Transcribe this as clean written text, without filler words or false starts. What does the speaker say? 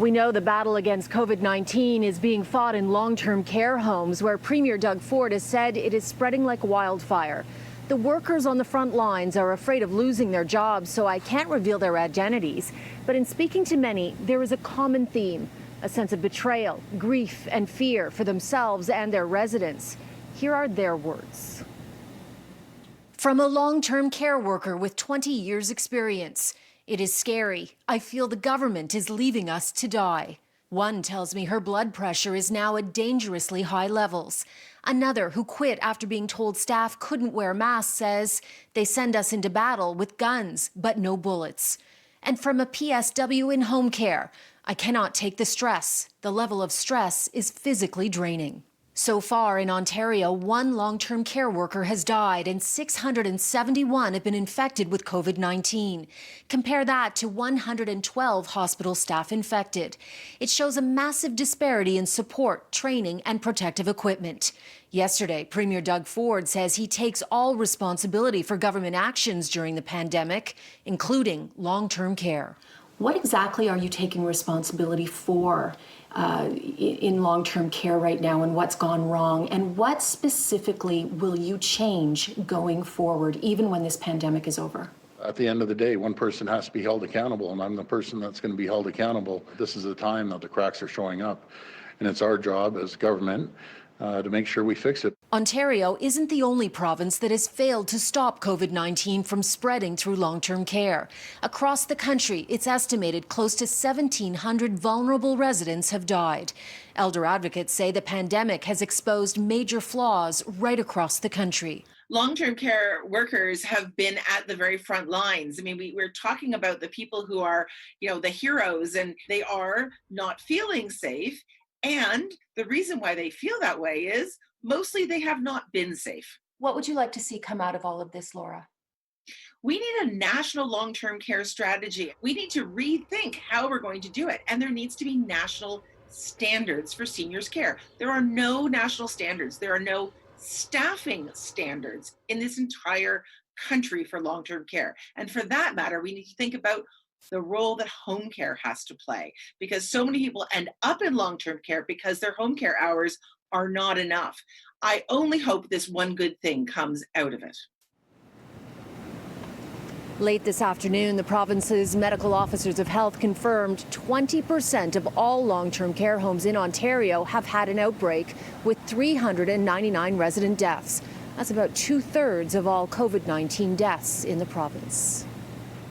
We know the battle against COVID-19 is being fought in long-term care homes, where Premier Doug Ford has said it is spreading like wildfire. The workers on the front lines are afraid of losing their jobs, so I can't reveal their identities. But in speaking to many, there is a common theme, a sense of betrayal, grief, and fear for themselves and their residents. Here are their words. From a long-term care worker with 20 years' experience. It is scary. I feel the government is leaving us to die. One tells me her blood pressure is now at dangerously high levels. Another, who quit after being told staff couldn't wear masks, says they send us into battle with guns, but no bullets. And from a PSW in home care, I cannot take the stress. The level of stress is physically draining. So far in Ontario, one long-term care worker has died and 671 have been infected with COVID-19. Compare that to 112 hospital staff infected. It shows a massive disparity in support, training, and protective equipment. Yesterday, Premier Doug Ford says he takes all responsibility for government actions during the pandemic, including long-term care. What exactly are you taking responsibility for in long-term care right now, and what's gone wrong, and what specifically will you change going forward, even when this pandemic is over? At the end of the day, one person has to be held accountable, and I'm the person that's going to be held accountable. This is the time that the cracks are showing up, and it's our job as government to make sure we fix it. Ontario isn't the only province that has failed to stop COVID-19 from spreading through long-term care. Across the country, it's estimated close to 1,700 vulnerable residents have died. Elder advocates say the pandemic has exposed major flaws right across the country. Long-term care workers have been at the very front lines. I mean, we're talking about the people who are, the heroes, and they are not feeling safe. And the reason why they feel that way is mostly they have not been safe. What would you like to see come out of all of this, Laura? We need a national long-term care strategy. We need to rethink how we're going to do it. And there needs to be national standards for seniors care. There are no national standards. There are no staffing standards in this entire country for long-term care. And for that matter, we need to think about the role that home care has to play, because so many people end up in long-term care because their home care hours are not enough. I only hope this one good thing comes out of it. Late this afternoon, the province's medical officers of health confirmed 20% of all long-term care homes in Ontario have had an outbreak, with 399 resident deaths. That's about 2/3 of all COVID-19 deaths in the province.